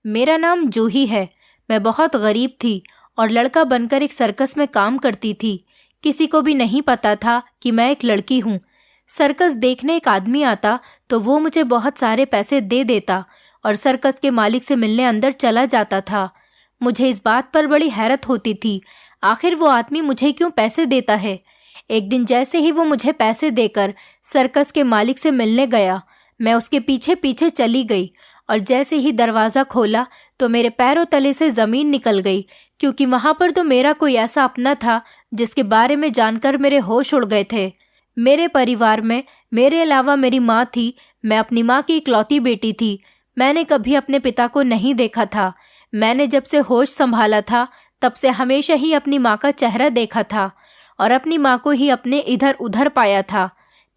मेरा नाम जूही है। मैं बहुत गरीब थी और लड़का बनकर एक सर्कस में काम करती थी। किसी को भी नहीं पता था कि मैं एक लड़की हूँ। सर्कस देखने एक आदमी आता तो वो मुझे बहुत सारे पैसे दे देता और सर्कस के मालिक से मिलने अंदर चला जाता था। मुझे इस बात पर बड़ी हैरत होती थी, आखिर वो आदमी मुझे क्यों पैसे देता है। एक दिन जैसे ही वो मुझे पैसे देकर सर्कस के मालिक से मिलने गया, मैं उसके पीछे पीछे चली गई और जैसे ही दरवाज़ा खोला तो मेरे पैरों तले से ज़मीन निकल गई, क्योंकि वहाँ पर तो मेरा कोई ऐसा अपना था जिसके बारे में जानकर मेरे होश उड़ गए थे। मेरे परिवार में मेरे अलावा मेरी माँ थी। मैं अपनी माँ की इकलौती बेटी थी। मैंने कभी अपने पिता को नहीं देखा था। मैंने जब से होश संभाला था तब से हमेशा ही अपनी माँ का चेहरा देखा था और अपनी माँ को ही अपने इधर उधर पाया था।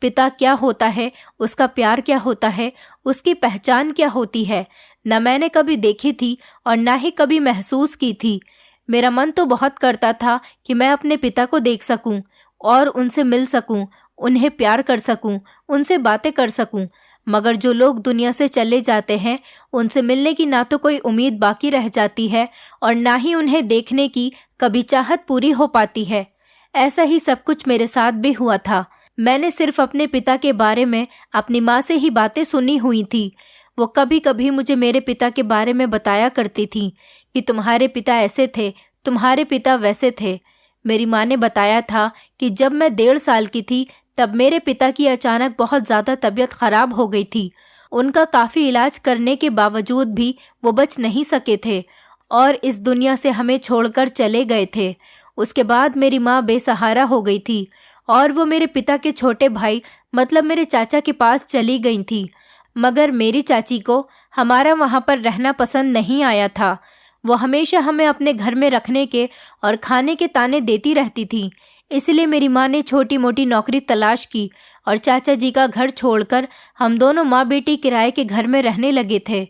पिता क्या होता है, उसका प्यार क्या होता है, उसकी पहचान क्या होती है, न मैंने कभी देखी थी और न ही कभी महसूस की थी। मेरा मन तो बहुत करता था कि मैं अपने पिता को देख सकूं और उनसे मिल सकूं, उन्हें प्यार कर सकूं, उनसे बातें कर सकूं, मगर जो लोग दुनिया से चले जाते हैं उनसे मिलने की ना तो कोई उम्मीद बाकी रह जाती है और ना ही उन्हें देखने की कभी चाहत पूरी हो पाती है। ऐसा ही सब कुछ मेरे साथ भी हुआ था। मैंने सिर्फ अपने पिता के बारे में अपनी माँ से ही बातें सुनी हुई थी। वो कभी कभी मुझे मेरे पिता के बारे में बताया करती थी कि तुम्हारे पिता ऐसे थे, तुम्हारे पिता वैसे थे। मेरी माँ ने बताया था कि जब मैं 1.5 साल की थी तब मेरे पिता की अचानक बहुत ज़्यादा तबीयत खराब हो गई थी। उनका काफ़ी इलाज करने के बावजूद भी वो बच नहीं सके थे और इस दुनिया से हमें छोड़कर चले गए थे। उसके बाद मेरी माँ बेसहारा हो गई थी और वो मेरे पिता के छोटे भाई मतलब मेरे चाचा के पास चली गई थी। मगर मेरी चाची को हमारा वहाँ पर रहना पसंद नहीं आया था। वो हमेशा हमें अपने घर में रखने के और खाने के ताने देती रहती थी। इसलिए मेरी माँ ने छोटी मोटी नौकरी तलाश की और चाचा जी का घर छोड़कर हम दोनों माँ बेटी किराए के घर में रहने लगे थे।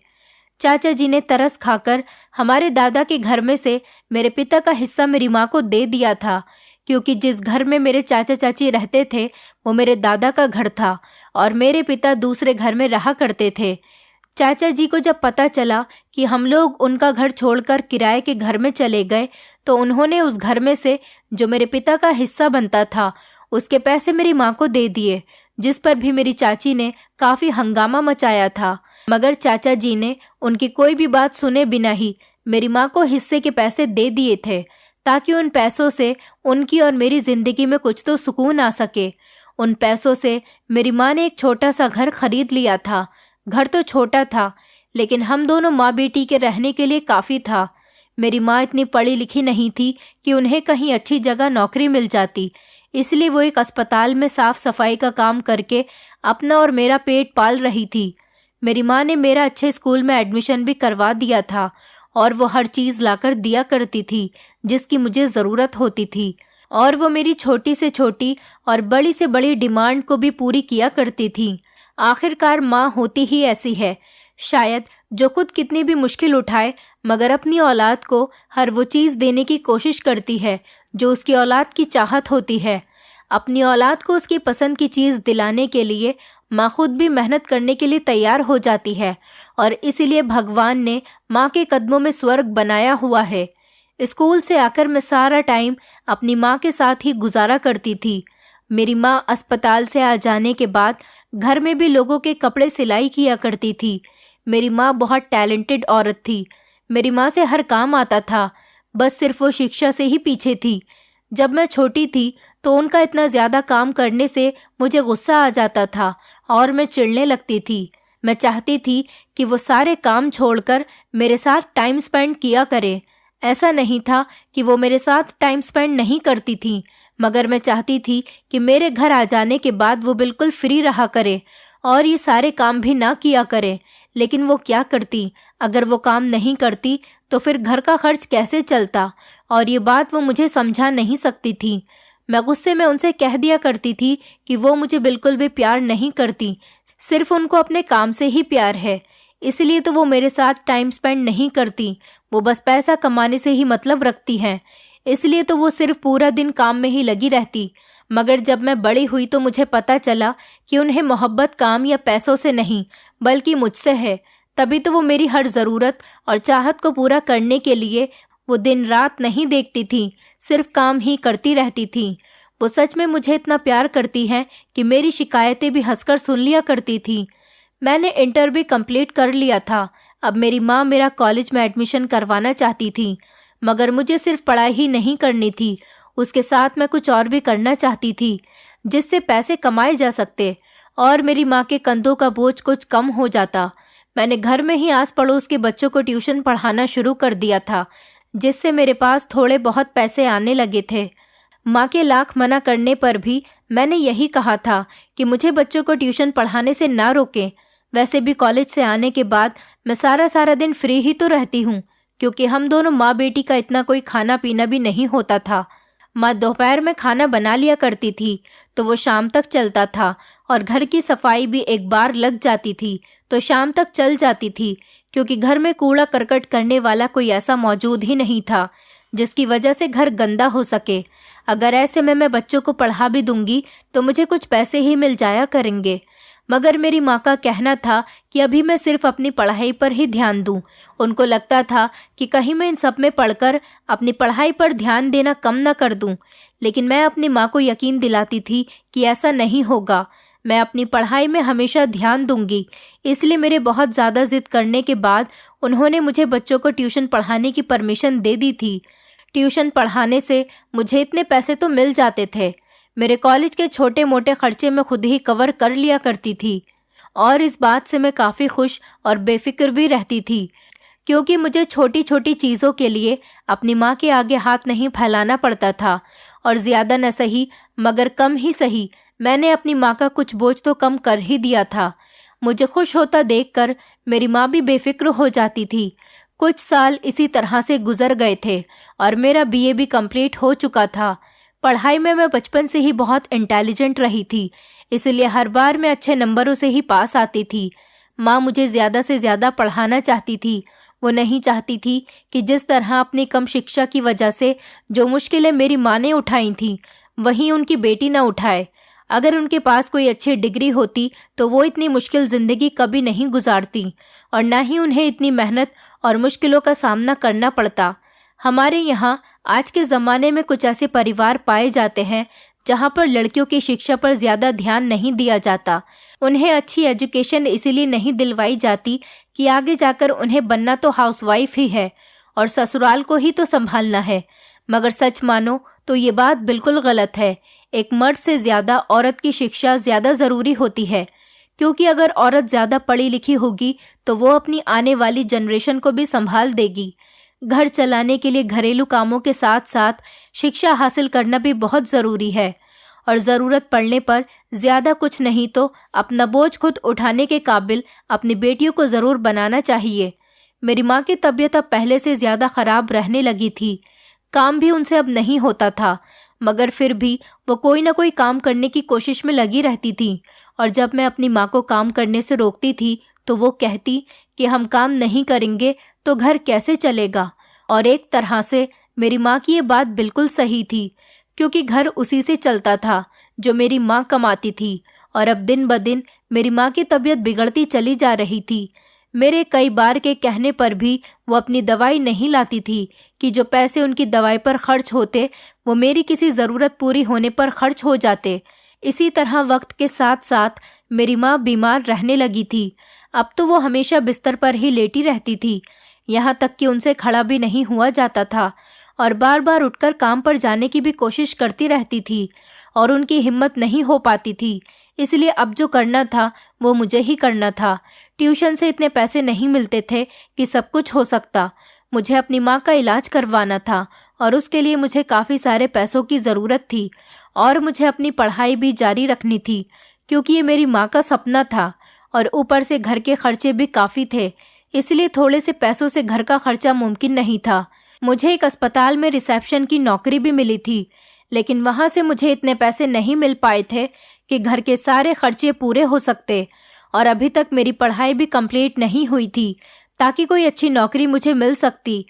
चाचा जी ने तरस खाकर हमारे दादा के घर में से मेरे पिता का हिस्सा मेरी माँ को दे दिया था, क्योंकि जिस घर में मेरे चाचा चाची रहते थे वो मेरे दादा का घर था और मेरे पिता दूसरे घर में रहा करते थे। चाचा जी को जब पता चला कि हम लोग उनका घर छोड़कर किराए के घर में चले गए तो उन्होंने उस घर में से जो मेरे पिता का हिस्सा बनता था उसके पैसे मेरी माँ को दे दिए, जिस पर भी मेरी चाची ने काफ़ी हंगामा मचाया था। मगर चाचा जी ने उनकी कोई भी बात सुने बिना ही मेरी माँ को हिस्से के पैसे दे दिए थे, ताकि उन पैसों से उनकी और मेरी ज़िंदगी में कुछ तो सुकून आ सके। उन पैसों से मेरी माँ ने एक छोटा सा घर खरीद लिया था। घर तो छोटा था लेकिन हम दोनों माँ बेटी के रहने के लिए काफ़ी था। मेरी माँ इतनी पढ़ी लिखी नहीं थी कि उन्हें कहीं अच्छी जगह नौकरी मिल जाती, इसलिए वो एक अस्पताल में साफ सफाई का काम करके अपना और मेरा पेट पाल रही थी। मेरी माँ ने मेरा अच्छे स्कूल में एडमिशन भी करवा दिया था और वो हर चीज़ लाकर दिया करती थी जिसकी मुझे ज़रूरत होती थी, और वो मेरी छोटी से छोटी और बड़ी से बड़ी डिमांड को भी पूरी किया करती थी। आखिरकार माँ होती ही ऐसी है, शायद जो खुद कितनी भी मुश्किल उठाए मगर अपनी औलाद को हर वो चीज़ देने की कोशिश करती है जो उसकी औलाद की चाहत होती है। अपनी औलाद को उसकी पसंद की चीज़ दिलाने के लिए माँ खुद भी मेहनत करने के लिए तैयार हो जाती है और इसीलिए भगवान ने माँ के कदमों में स्वर्ग बनाया हुआ है। स्कूल से आकर मैं सारा टाइम अपनी माँ के साथ ही गुजारा करती थी। मेरी माँ अस्पताल से आ जाने के बाद घर में भी लोगों के कपड़े सिलाई किया करती थी। मेरी माँ बहुत टैलेंटेड औरत थी। मेरी माँ से हर काम आता था, बस सिर्फ वो शिक्षा से ही पीछे थी। जब मैं छोटी थी तो उनका इतना ज़्यादा काम करने से मुझे गुस्सा आ जाता था और मैं चिढ़ने लगती थी। मैं चाहती थी कि वो सारे काम छोड़कर मेरे साथ टाइम स्पेंड किया करे। ऐसा नहीं था कि वो मेरे साथ टाइम स्पेंड नहीं करती थी, मगर मैं चाहती थी कि मेरे घर आ जाने के बाद वो बिल्कुल फ्री रहा करे और ये सारे काम भी ना किया करे। लेकिन वो क्या करती? अगर वो काम नहीं करती तो फिर घर का खर्च कैसे चलता? और ये बात वो मुझे समझा नहीं सकती थी। मैं गुस्से में उनसे कह दिया करती थी कि वो मुझे बिल्कुल भी प्यार नहीं करती, सिर्फ उनको अपने काम से ही प्यार है, इसलिए तो वो मेरे साथ टाइम स्पेंड नहीं करती। वो बस पैसा कमाने से ही मतलब रखती हैं, इसलिए तो वो सिर्फ पूरा दिन काम में ही लगी रहती। मगर जब मैं बड़ी हुई तो मुझे पता चला कि उन्हें मोहब्बत काम या पैसों से नहीं बल्कि मुझसे है। तभी तो वो मेरी हर ज़रूरत और चाहत को पूरा करने के लिए वो दिन रात नहीं देखती थी, सिर्फ काम ही करती रहती थी। वो सच में मुझे इतना प्यार करती है कि मेरी शिकायतें भी हंसकर सुन लिया करती थी। मैंने इंटर भी कंप्लीट कर लिया था। अब मेरी माँ मेरा कॉलेज में एडमिशन करवाना चाहती थी, मगर मुझे सिर्फ पढ़ाई ही नहीं करनी थी, उसके साथ मैं कुछ और भी करना चाहती थी जिससे पैसे कमाए जा सकते और मेरी माँ के कंधों का बोझ कुछ कम हो जाता। मैंने घर में ही आस पड़ोस के बच्चों को ट्यूशन पढ़ाना शुरू कर दिया था, जिससे मेरे पास थोड़े बहुत पैसे आने लगे थे। माँ के लाख मना करने पर भी मैंने यही कहा था कि मुझे बच्चों को ट्यूशन पढ़ाने से ना रोकें। वैसे भी कॉलेज से आने के बाद मैं सारा दिन फ्री ही तो रहती हूँ, क्योंकि हम दोनों माँ बेटी का इतना कोई खाना पीना भी नहीं होता था। माँ दोपहर में खाना बना लिया करती थी तो वो शाम तक चलता था, और घर की सफाई भी एक बार लग जाती थी तो शाम तक चल जाती थी, क्योंकि घर में कूड़ा करकट करने वाला कोई ऐसा मौजूद ही नहीं था जिसकी वजह से घर गंदा हो सके। अगर ऐसे में मैं बच्चों को पढ़ा भी दूंगी तो मुझे कुछ पैसे ही मिल जाया करेंगे। मगर मेरी माँ का कहना था कि अभी मैं सिर्फ अपनी पढ़ाई पर ही ध्यान दूं। उनको लगता था कि कहीं मैं इन सब में पढ़कर अपनी पढ़ाई पर ध्यान देना कम न कर दूं, लेकिन मैं अपनी माँ को यकीन दिलाती थी कि ऐसा नहीं होगा। मैं अपनी पढ़ाई में हमेशा ध्यान दूंगी। इसलिए मेरे बहुत ज़्यादा जिद करने के बाद उन्होंने मुझे बच्चों को ट्यूशन पढ़ाने की परमिशन दे दी थी। ट्यूशन पढ़ाने से मुझे इतने पैसे तो मिल जाते थे, मेरे कॉलेज के छोटे मोटे खर्चे मैं खुद ही कवर कर लिया करती थी, और इस बात से मैं काफ़ी खुश और बेफिक्र भी रहती थी, क्योंकि मुझे छोटी छोटी चीज़ों के लिए अपनी माँ के आगे हाथ नहीं फैलाना पड़ता था। और ज़्यादा न सही मगर कम ही सही, मैंने अपनी माँ का कुछ बोझ तो कम कर ही दिया था। मुझे खुश होता देखकर मेरी माँ भी बेफिक्र हो जाती थी। कुछ साल इसी तरह से गुजर गए थे और मेरा बीए भी कंप्लीट हो चुका था। पढ़ाई में मैं बचपन से ही बहुत इंटेलिजेंट रही थी, इसलिए हर बार मैं अच्छे नंबरों से ही पास आती थी। माँ मुझे ज़्यादा से ज़्यादा पढ़ाना चाहती थी। वो नहीं चाहती थी कि जिस तरह अपनी कम शिक्षा की वजह से जो मुश्किलें मेरी माँ ने उठाई थीं, वहीं उनकी बेटी ना उठाए। अगर उनके पास कोई अच्छी डिग्री होती तो वो इतनी मुश्किल ज़िंदगी कभी नहीं गुजारती, और ना ही उन्हें इतनी मेहनत और मुश्किलों का सामना करना पड़ता। हमारे यहाँ आज के ज़माने में कुछ ऐसे परिवार पाए जाते हैं जहाँ पर लड़कियों की शिक्षा पर ज़्यादा ध्यान नहीं दिया जाता। उन्हें अच्छी एजुकेशन इसीलिए नहीं दिलवाई जाती कि आगे जाकर उन्हें बनना तो हाउसवाइफ ही है और ससुराल को ही तो संभालना है। मगर सच मानो तो ये बात बिल्कुल गलत है। एक मर्द से ज़्यादा औरत की शिक्षा ज़्यादा ज़रूरी होती है, क्योंकि अगर औरत ज़्यादा पढ़ी लिखी होगी तो वो अपनी आने वाली जनरेशन को भी संभाल देगी। घर चलाने के लिए घरेलू कामों के साथ साथ शिक्षा हासिल करना भी बहुत ज़रूरी है, और ज़रूरत पड़ने पर ज़्यादा कुछ नहीं तो अपना बोझ खुद उठाने के काबिल अपनी बेटियों को ज़रूर बनाना चाहिए। मेरी माँ की तबीयत अब पहले से ज़्यादा ख़राब रहने लगी थी। काम भी उनसे अब नहीं होता था, मगर फिर भी वो कोई ना कोई काम करने की कोशिश में लगी रहती थी। और जब मैं अपनी माँ को काम करने से रोकती थी तो वो कहती कि हम काम नहीं करेंगे तो घर कैसे चलेगा। और एक तरह से मेरी माँ की ये बात बिल्कुल सही थी, क्योंकि घर उसी से चलता था जो मेरी माँ कमाती थी। और अब दिन ब दिन मेरी माँ की तबीयत बिगड़ती चली जा रही थी। मेरे कई बार के कहने पर भी वो अपनी दवाई नहीं लाती थी कि जो पैसे उनकी दवाई पर खर्च होते वो मेरी किसी ज़रूरत पूरी होने पर खर्च हो जाते। इसी तरह वक्त के साथ साथ मेरी माँ बीमार रहने लगी थी। अब तो वो हमेशा बिस्तर पर ही लेटी रहती थी, यहाँ तक कि उनसे खड़ा भी नहीं हुआ जाता था, और बार बार उठकर काम पर जाने की भी कोशिश करती रहती थी, और उनकी हिम्मत नहीं हो पाती थी। इसलिए अब जो करना था वो मुझे ही करना था। ट्यूशन से इतने पैसे नहीं मिलते थे कि सब कुछ हो सकता। मुझे अपनी माँ का इलाज करवाना था और उसके लिए मुझे काफ़ी सारे पैसों की ज़रूरत थी, और मुझे अपनी पढ़ाई भी जारी रखनी थी, क्योंकि ये मेरी माँ का सपना था। और ऊपर से घर के खर्चे भी काफ़ी थे, इसलिए थोड़े से पैसों से घर का खर्चा मुमकिन नहीं था। मुझे एक अस्पताल में रिसेप्शन की नौकरी भी मिली थी, लेकिन वहाँ से मुझे इतने पैसे नहीं मिल पाए थे कि घर के सारे खर्चे पूरे हो सकते। और अभी तक मेरी पढ़ाई भी कंप्लीट नहीं हुई थी ताकि कोई अच्छी नौकरी मुझे मिल सकती।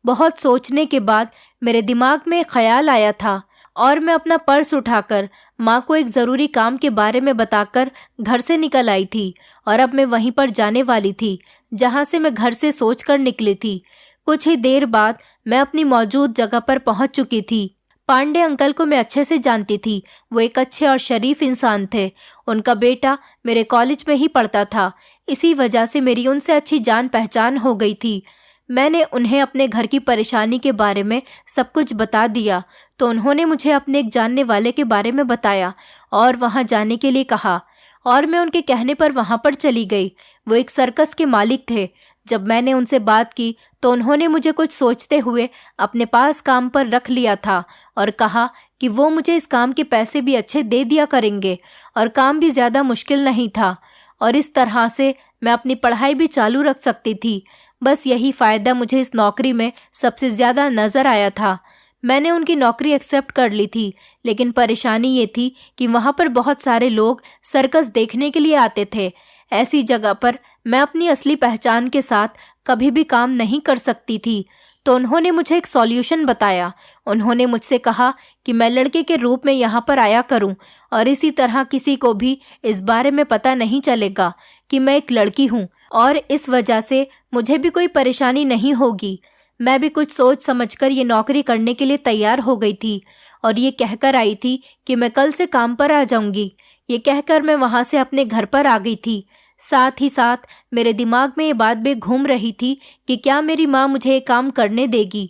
बहुत सोचने के बाद मेरे दिमाग में एक ख्याल आया था, और मैं अपना पर्स उठाकर माँ को एक ज़रूरी काम के बारे में बताकर घर से निकल आई थी। और अब मैं वहीं पर जाने वाली थी जहाँ से मैं घर से सोचकर निकली थी। कुछ ही देर बाद मैं अपनी मौजूद जगह पर पहुंच चुकी थी। पांडे अंकल को मैं अच्छे से जानती थी। वो एक अच्छे और शरीफ इंसान थे। उनका बेटा मेरे कॉलेज में ही पढ़ता था। इसी वजह से मेरी उनसे अच्छी जान पहचान हो गई थी। मैंने उन्हें अपने घर की परेशानी के बारे में सब कुछ बता दिया तो उन्होंने मुझे अपने एक जानने वाले के बारे में बताया और वहां जाने के लिए कहा, और मैं उनके कहने पर वहां पर चली गई। वो एक सर्कस के मालिक थे। जब मैंने उनसे बात की तो उन्होंने मुझे कुछ सोचते हुए अपने पास काम पर रख लिया था और कहा कि वो मुझे इस काम के पैसे भी अच्छे दे दिया करेंगे और काम भी ज़्यादा मुश्किल नहीं था और इस तरह से मैं अपनी पढ़ाई भी चालू रख सकती थी। बस यही फ़ायदा मुझे इस नौकरी में सबसे ज़्यादा नज़र आया था। मैंने उनकी नौकरी एक्सेप्ट कर ली थी, लेकिन परेशानी ये थी कि वहाँ पर बहुत सारे लोग सर्कस देखने के लिए आते थे। ऐसी जगह पर मैं अपनी असली पहचान के साथ कभी भी काम नहीं कर सकती थी। तो उन्होंने मुझे एक सॉल्यूशन बताया। उन्होंने मुझसे कहा कि मैं लड़के के रूप में यहाँ पर आया करूँ और इसी तरह किसी को भी इस बारे में पता नहीं चलेगा कि मैं एक लड़की हूँ और इस वजह से मुझे भी कोई परेशानी नहीं होगी। मैं भी कुछ सोच समझकर ये नौकरी करने के लिए तैयार हो गई थी और ये कहकर आई थी कि मैं कल से काम पर आ जाऊंगी। ये कहकर मैं वहाँ से अपने घर पर आ गई थी। साथ ही साथ मेरे दिमाग में ये बात भी घूम रही थी कि क्या मेरी माँ मुझे ये काम करने देगी,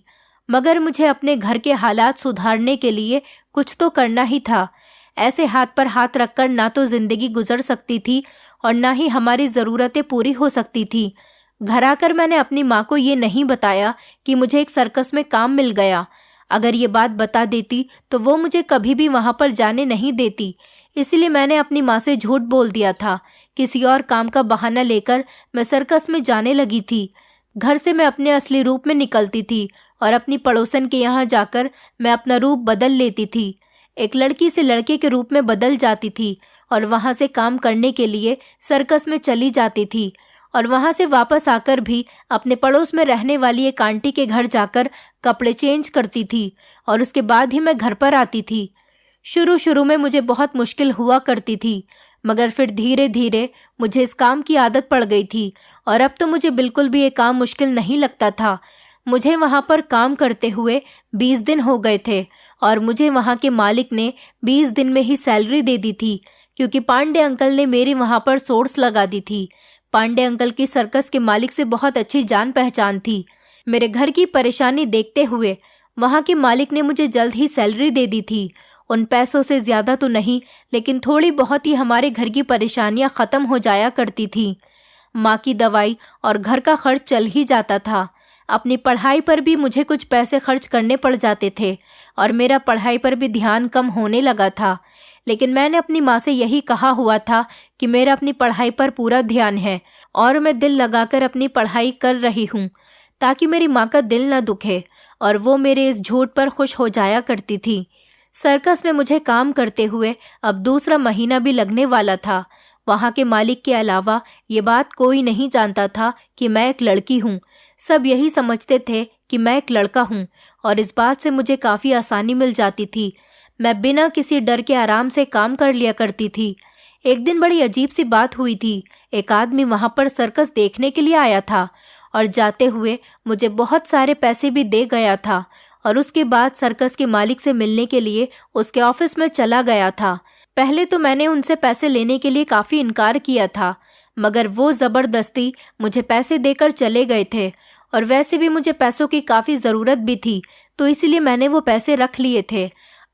मगर मुझे अपने घर के हालात सुधारने के लिए कुछ तो करना ही था। ऐसे हाथ पर हाथ रखकर ना तो जिंदगी गुजर सकती थी और ना ही हमारी ज़रूरतें पूरी हो सकती थी। घर आकर मैंने अपनी माँ को ये नहीं बताया कि मुझे एक सर्कस में काम मिल गया। अगर ये बात बता देती तो वो मुझे कभी भी वहाँ पर जाने नहीं देती। इसलिए मैंने अपनी माँ से झूठ बोल दिया था। किसी और काम का बहाना लेकर मैं सर्कस में जाने लगी थी। घर से मैं अपने असली रूप में निकलती थी और अपनी पड़ोसन के यहाँ जाकर मैं अपना रूप बदल लेती थी। एक लड़की से लड़के के रूप में बदल जाती थी और वहाँ से काम करने के लिए सर्कस में चली जाती थी और वहाँ से वापस आकर भी अपने पड़ोस में रहने वाली एक आंटी के घर जाकर कपड़े चेंज करती थी और उसके बाद ही मैं घर पर आती थी। शुरू शुरू में मुझे बहुत मुश्किल हुआ करती थी, मगर फिर धीरे धीरे मुझे इस काम की आदत पड़ गई थी और अब तो मुझे बिल्कुल भी ये काम मुश्किल नहीं लगता था। मुझे वहाँ पर काम करते हुए 20 दिन हो गए थे और मुझे वहाँ के मालिक ने 20 दिन में ही सैलरी दे दी थी, क्योंकि पांडे अंकल ने मेरी वहाँ पर सोर्स लगा दी थी। पांडे अंकल की सर्कस के मालिक से बहुत अच्छी जान पहचान थी। मेरे घर की परेशानी देखते हुए वहाँ के मालिक ने मुझे जल्द ही सैलरी दे दी थी। उन पैसों से ज़्यादा तो नहीं, लेकिन थोड़ी बहुत ही हमारे घर की परेशानियाँ ख़त्म हो जाया करती थी। माँ की दवाई और घर का खर्च चल ही जाता था। अपनी पढ़ाई पर भी मुझे कुछ पैसे खर्च करने पड़ जाते थे और मेरा पढ़ाई पर भी ध्यान कम होने लगा था। लेकिन मैंने अपनी माँ से यही कहा हुआ था कि मेरा अपनी पढ़ाई पर पूरा ध्यान है और मैं दिल लगाकर अपनी पढ़ाई कर रही हूँ, ताकि मेरी माँ का दिल न दुखे, और वो मेरे इस झूठ पर खुश हो जाया करती थी। सर्कस में मुझे काम करते हुए अब दूसरा महीना भी लगने वाला था। वहाँ के मालिक के अलावा ये बात कोई नहीं जानता था कि मैं एक लड़की हूँ। सब यही समझते थे कि मैं एक लड़का हूँ और इस बात से मुझे काफ़ी आसानी मिल जाती थी। मैं बिना किसी डर के आराम से काम कर लिया करती थी। एक दिन बड़ी अजीब सी बात हुई थी। एक आदमी वहाँ पर सर्कस देखने के लिए आया था और जाते हुए मुझे बहुत सारे पैसे भी दे गया था और उसके बाद सर्कस के मालिक से मिलने के लिए उसके ऑफिस में चला गया था। पहले तो मैंने उनसे पैसे लेने के लिए काफ़ी इनकार किया था, मगर वो ज़बरदस्ती मुझे पैसे देकर चले गए थे और वैसे भी मुझे पैसों की काफ़ी ज़रूरत भी थी, तो इसलिए मैंने वो पैसे रख लिए थे।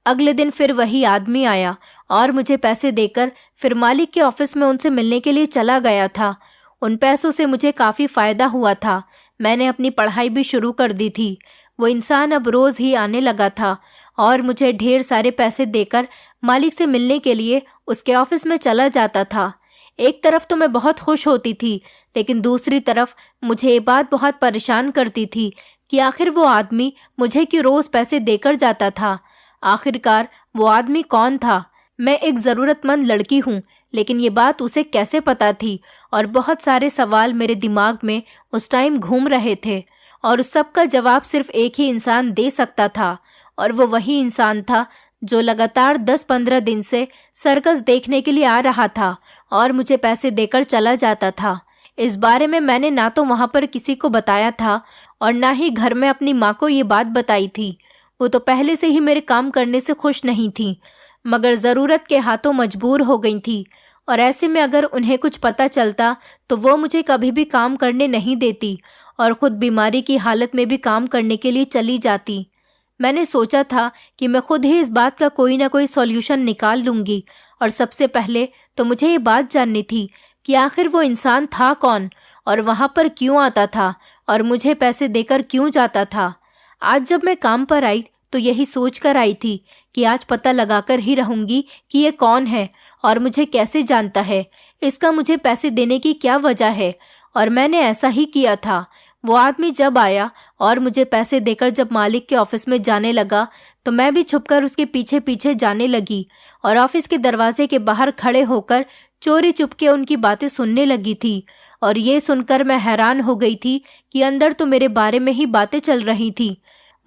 अगले दिन फिर वही आदमी आया और मुझे पैसे देकर फिर मालिक के ऑफिस में उनसे मिलने के लिए चला गया था। उन पैसों से मुझे काफ़ी फ़ायदा हुआ था। मैंने अपनी पढ़ाई भी शुरू कर दी थी। वो इंसान अब रोज़ ही आने लगा था और मुझे ढेर सारे पैसे देकर मालिक से मिलने के लिए उसके ऑफिस में चला जाता था। एक तरफ तो मैं बहुत खुश होती थी, लेकिन दूसरी तरफ मुझे ये बात बहुत परेशान करती थी कि आखिर वो आदमी मुझे क्यों रोज़ पैसे देकर जाता था। आखिरकार वो आदमी कौन था? मैं एक ज़रूरतमंद लड़की हूँ, लेकिन ये बात उसे कैसे पता थी? और बहुत सारे सवाल मेरे दिमाग में उस टाइम घूम रहे थे और उस सब का जवाब सिर्फ एक ही इंसान दे सकता था, और वो वही इंसान था जो लगातार 10-15 दिन से सर्कस देखने के लिए आ रहा था और मुझे पैसे देकर चला जाता था। इस बारे में मैंने ना तो वहाँ पर किसी को बताया था और ना ही घर में अपनी माँ को ये बात बताई थी। वो तो पहले से ही मेरे काम करने से खुश नहीं थी, मगर ज़रूरत के हाथों मजबूर हो गई थी। और ऐसे में अगर उन्हें कुछ पता चलता तो वो मुझे कभी भी काम करने नहीं देती और ख़ुद बीमारी की हालत में भी काम करने के लिए चली जाती। मैंने सोचा था कि मैं खुद ही इस बात का कोई ना कोई सॉल्यूशन निकाल लूँगी, और सबसे पहले तो मुझे ये बात जाननी थी कि आखिर वो इंसान था कौन और वहाँ पर क्यों आता था और मुझे पैसे देकर क्यों जाता था। आज जब मैं काम पर आई तो यही सोच कर आई थी कि आज पता लगाकर ही रहूँगी कि ये कौन है और मुझे कैसे जानता है, इसका मुझे पैसे देने की क्या वजह है। और मैंने ऐसा ही किया था। वो आदमी जब आया और मुझे पैसे देकर जब मालिक के ऑफिस में जाने लगा तो मैं भी छुपकर उसके पीछे पीछे जाने लगी और ऑफिस के दरवाजे के बाहर खड़े होकर चोरी चुपके उनकी बातें सुनने लगी थी। और ये सुनकर मैं हैरान हो गई थी कि अंदर तो मेरे बारे में ही बातें चल रही थी।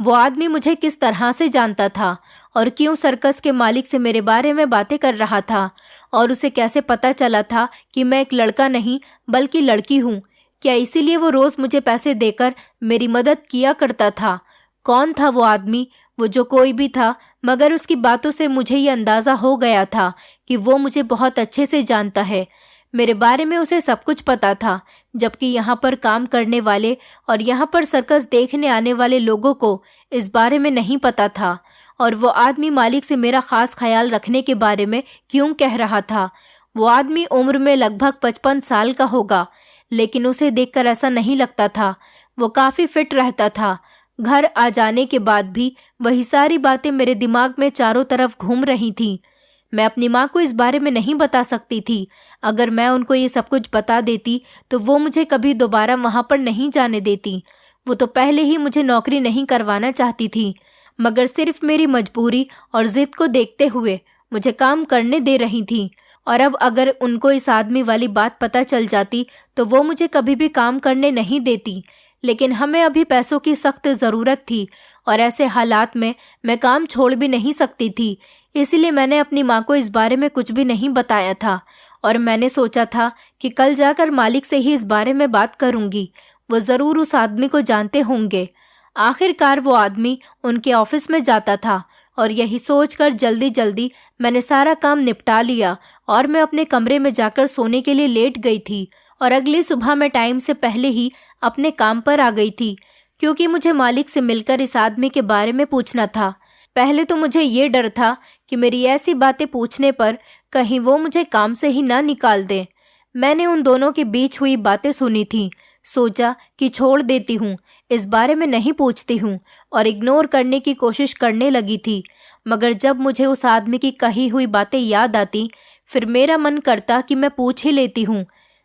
वो आदमी मुझे किस तरह से जानता था और क्यों सर्कस के मालिक से मेरे बारे में बातें कर रहा था, और उसे कैसे पता चला था कि मैं एक लड़का नहीं बल्कि लड़की हूँ। क्या इसीलिए वो रोज़ मुझे पैसे देकर मेरी मदद किया करता था? कौन था वो आदमी? वो जो कोई भी था, मगर उसकी बातों से मुझे ये अंदाज़ा हो गया था कि वो मुझे बहुत अच्छे से जानता है। मेरे बारे में उसे सब कुछ पता था, जबकि यहाँ पर काम करने वाले और यहाँ पर सर्कस देखने आने वाले लोगों को इस बारे में नहीं पता था। और वो आदमी मालिक से मेरा ख़ास ख्याल रखने के बारे में क्यों कह रहा था? वो आदमी उम्र में लगभग 55 साल का होगा, लेकिन उसे देखकर ऐसा नहीं लगता था। वो काफ़ी फिट रहता था। घर आ जाने के बाद भी वही सारी बातें मेरे दिमाग में चारों तरफ घूम रही थीं। मैं अपनी माँ को इस बारे में नहीं बता सकती थी। अगर मैं उनको ये सब कुछ बता देती तो वो मुझे कभी दोबारा वहाँ पर नहीं जाने देती। वो तो पहले ही मुझे नौकरी नहीं करवाना चाहती थी, मगर सिर्फ मेरी मजबूरी और ज़िद को देखते हुए मुझे काम करने दे रही थी। और अब अगर उनको इस आदमी वाली बात पता चल जाती तो वो मुझे कभी भी काम करने नहीं देती। लेकिन हमें अभी पैसों की सख्त ज़रूरत थी और ऐसे हालात में मैं काम छोड़ भी नहीं सकती थी। इसलिए मैंने अपनी माँ को इस बारे में कुछ भी नहीं बताया था और मैंने सोचा था कि कल जाकर मालिक से ही इस बारे में बात करूँगी। वो ज़रूर उस आदमी को जानते होंगे। आखिरकार वो आदमी उनके ऑफिस में जाता था और यही सोचकर जल्दी जल्दी मैंने सारा काम निपटा लिया और मैं अपने कमरे में जाकर सोने के लिए लेट गई थी। और अगली सुबह मैं टाइम से पहले ही अपने काम पर आ गई थी, क्योंकि मुझे मालिक से मिलकर इस आदमी के बारे में पूछना था। पहले तो मुझे ये डर था कि मेरी ऐसी बातें पूछने पर कहीं वो मुझे काम से ही ना निकाल दें। मैंने उन दोनों के बीच हुई बातें सुनी थी। सोचा कि छोड़ देती हूँ, इस बारे में नहीं पूछती हूँ, और इग्नोर करने की कोशिश करने लगी थी। मगर जब मुझे उस आदमी की कही हुई बातें याद आती फिर मेरा मन करता कि मैं पूछ ही लेती हूँ।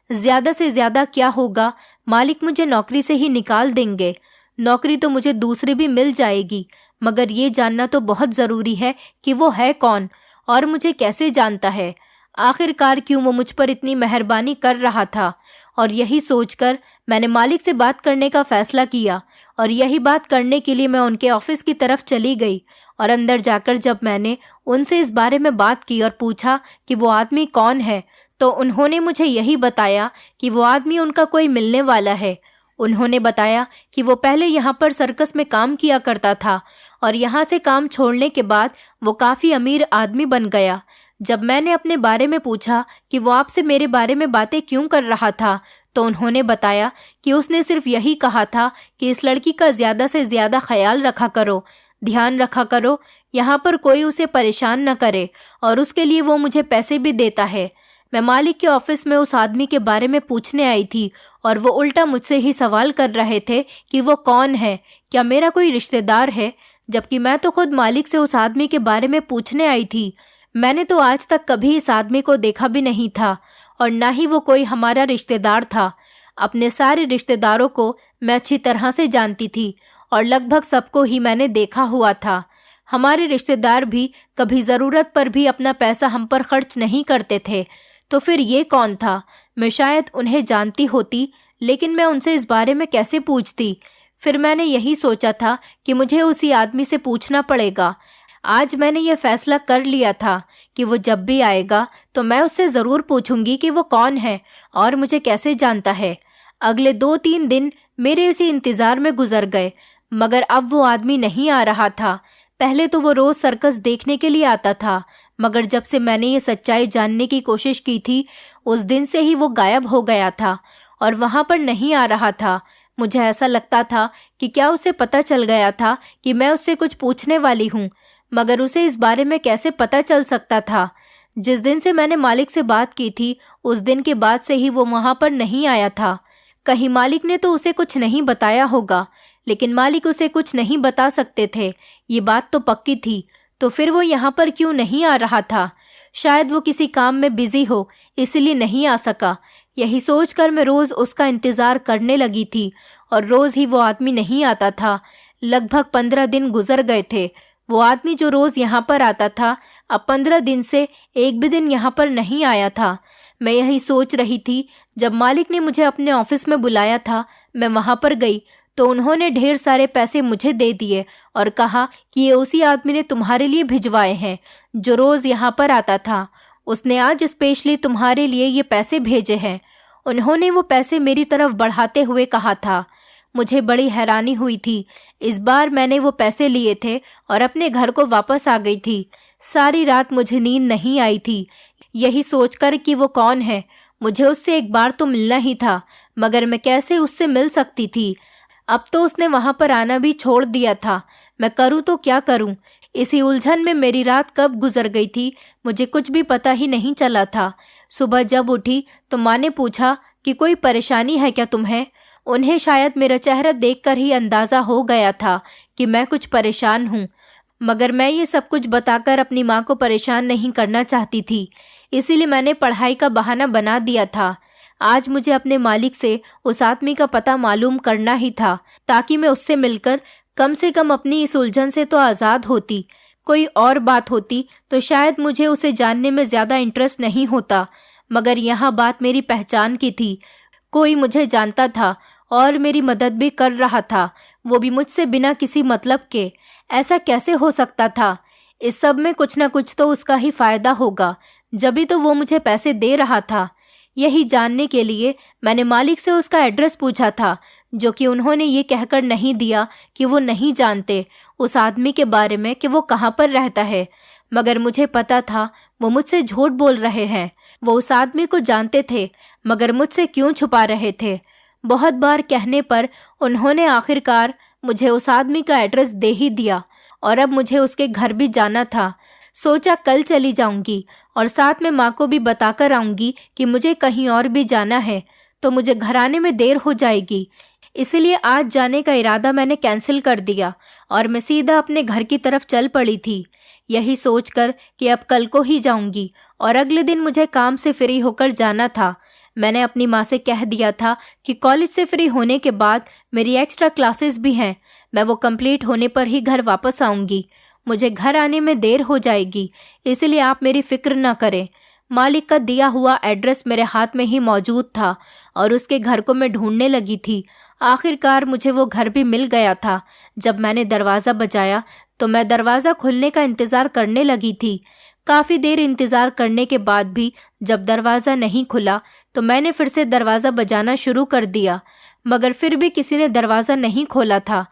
ज़्यादा से ज़्यादा क्या होगा, मालिक मुझे नौकरी से ही निकाल देंगे। नौकरी तो मुझे दूसरी भी मिल जाएगी, मगर ये जानना तो बहुत ज़रूरी है कि वो है कौन और मुझे कैसे जानता है। आखिरकार क्यों वो मुझ पर इतनी मेहरबानी कर रहा था। और यही सोचकर मैंने मालिक से बात करने का फ़ैसला किया और यही बात करने के लिए मैं उनके ऑफिस की तरफ चली गई। और अंदर जाकर जब मैंने उनसे इस बारे में बात की और पूछा कि वो आदमी कौन है, तो उन्होंने मुझे यही बताया कि वो आदमी उनका कोई मिलने वाला है। उन्होंने बताया कि वो पहले यहाँ पर सर्कस में काम किया करता था और यहाँ से काम छोड़ने के बाद वो काफ़ी अमीर आदमी बन गया। जब मैंने अपने बारे में पूछा कि वो आपसे मेरे बारे में बातें क्यों कर रहा था, तो उन्होंने बताया कि उसने सिर्फ यही कहा था कि इस लड़की का ज़्यादा से ज़्यादा ख्याल रखा करो, ध्यान रखा करो, यहाँ पर कोई उसे परेशान न करे, और उसके लिए वो मुझे पैसे भी देता है। मैं मालिक के ऑफिस में उस आदमी के बारे में पूछने आई थी और वो उल्टा मुझसे ही सवाल कर रहे थे कि वो कौन है, क्या मेरा कोई रिश्तेदार है, जबकि मैं तो खुद मालिक से उस आदमी के बारे में पूछने आई थी। मैंने तो आज तक कभी इस आदमी को देखा भी नहीं था और ना ही वो कोई हमारा रिश्तेदार था। अपने सारे रिश्तेदारों को मैं अच्छी तरह से जानती थी और लगभग सबको ही मैंने देखा हुआ था। हमारे रिश्तेदार भी कभी ज़रूरत पर भी अपना पैसा हम पर खर्च नहीं करते थे। तो फिर ये कौन था? मैं शायद उन्हें जानती होती, लेकिन मैं उनसे इस बारे में कैसे पूछती? फिर मैंने यही सोचा था कि मुझे उसी आदमी से पूछना पड़ेगा। आज मैंने ये फैसला कर लिया था कि वो जब भी आएगा तो मैं उससे ज़रूर पूछूंगी कि वो कौन है और मुझे कैसे जानता है। अगले 2-3 दिन मेरे इसी इंतज़ार में गुजर गए, मगर अब वो आदमी नहीं आ रहा था। पहले तो वो रोज़ सर्कस देखने के लिए आता था, मगर जब से मैंने ये सच्चाई जानने की कोशिश की थी, उस दिन से ही वो गायब हो गया था और वहाँ पर नहीं आ रहा था। मुझे ऐसा लगता था कि क्या उसे पता चल गया था कि मैं उससे कुछ पूछने वाली हूँ, मगर उसे इस बारे में कैसे पता चल सकता था। जिस दिन से मैंने मालिक से बात की थी, उस दिन के बाद से ही वो वहाँ पर नहीं आया था। कहीं मालिक ने तो उसे कुछ नहीं बताया होगा, लेकिन मालिक उसे कुछ नहीं बता सकते थे, ये बात तो पक्की थी। तो फिर वो यहाँ पर क्यों नहीं आ रहा था? शायद वो किसी काम में बिजी हो, इसलिए नहीं आ सका। यही सोचकर मैं रोज़ उसका इंतज़ार करने लगी थी और रोज़ ही वो आदमी नहीं आता था। लगभग 15 दिन गुजर गए थे। वो आदमी जो रोज़ यहाँ पर आता था, अब 15 दिन से एक भी दिन यहाँ पर नहीं आया था। मैं यही सोच रही थी, जब मालिक ने मुझे अपने ऑफिस में बुलाया था, मैं वहाँ पर गई तो उन्होंने ढेर सारे पैसे मुझे दे दिए और कहा कि ये उसी आदमी ने तुम्हारे लिए भिजवाए हैं जो रोज़ यहाँ पर आता था। उसने आज स्पेशली तुम्हारे लिए ये पैसे भेजे हैं। उन्होंने वो पैसे मेरी तरफ बढ़ाते हुए कहा था। मुझे बड़ी हैरानी हुई थी। इस बार मैंने वो पैसे लिए थे और अपने घर को वापस आ गई थी। सारी रात मुझे नींद नहीं आई थी, यही सोचकर कि वो कौन है। मुझे उससे एक बार तो मिलना ही था, मगर मैं कैसे उससे मिल सकती थी? अब तो उसने वहाँ पर आना भी छोड़ दिया था। मैं करूँ तो क्या करूँ? इसी उलझन में मेरी रात कब गुजर गई थी, मुझे कुछ भी पता ही नहीं चला था। सुबह जब उठी तो माँ ने पूछा कि कोई परेशानी है क्या तुम्हें? उन्हें शायद मेरा चेहरा देखकर ही अंदाज़ा हो गया था कि मैं कुछ परेशान हूँ, मगर मैं ये सब कुछ बताकर अपनी माँ को परेशान नहीं करना चाहती थी। इसीलिए मैंने पढ़ाई का बहाना बना दिया था। आज मुझे अपने मालिक से उस आदमी का पता मालूम करना ही था, ताकि मैं उससे मिलकर कम से कम अपनी इस उलझन से तो आज़ाद होती। कोई और बात होती तो शायद मुझे उसे जानने में ज़्यादा इंटरेस्ट नहीं होता, मगर यहाँ बात मेरी पहचान की थी। कोई मुझे जानता था और मेरी मदद भी कर रहा था, वो भी मुझसे बिना किसी मतलब के। ऐसा कैसे हो सकता था? इस सब में कुछ ना कुछ तो उसका ही फ़ायदा होगा, जभी तो वो मुझे पैसे दे रहा था। यही जानने के लिए मैंने मालिक से उसका एड्रेस पूछा था, जो कि उन्होंने ये कहकर नहीं दिया कि वो नहीं जानते उस आदमी के बारे में कि वो कहाँ पर रहता है। मगर मुझे पता था वो मुझसे झूठ बोल रहे हैं। वो उस आदमी को जानते थे, मगर मुझसे क्यों छुपा रहे थे? बहुत बार कहने पर उन्होंने आखिरकार मुझे उस आदमी का एड्रेस दे ही दिया और अब मुझे उसके घर भी जाना था। सोचा कल चली जाऊंगी और साथ में माँ को भी बताकर आऊंगी कि मुझे कहीं और भी जाना है, तो मुझे घर आने में देर हो जाएगी। इसलिए आज जाने का इरादा मैंने कैंसिल कर दिया और मैं सीधा अपने घर की तरफ चल पड़ी थी, यही सोचकर कि अब कल को ही जाऊंगी और अगले दिन मुझे काम से फ्री होकर जाना था। मैंने अपनी माँ से कह दिया था कि कॉलेज से फ्री होने के बाद मेरी एक्स्ट्रा क्लासेस भी हैं, मैं वो कंप्लीट होने पर ही घर वापस आऊंगी। मुझे घर आने में देर हो जाएगी, इसलिए आप मेरी फिक्र न करें। मालिक का दिया हुआ एड्रेस मेरे हाथ में ही मौजूद था और उसके घर को मैं ढूंढने लगी थी। आखिरकार मुझे वो घर भी मिल गया था। जब मैंने दरवाज़ा बजाया तो मैं दरवाज़ा खुलने का इंतज़ार करने लगी थी। काफ़ी देर इंतज़ार करने के बाद भी जब दरवाज़ा नहीं खुला तो मैंने फिर से दरवाज़ा बजाना शुरू कर दिया, मगर फिर भी किसी ने दरवाज़ा नहीं खोला था।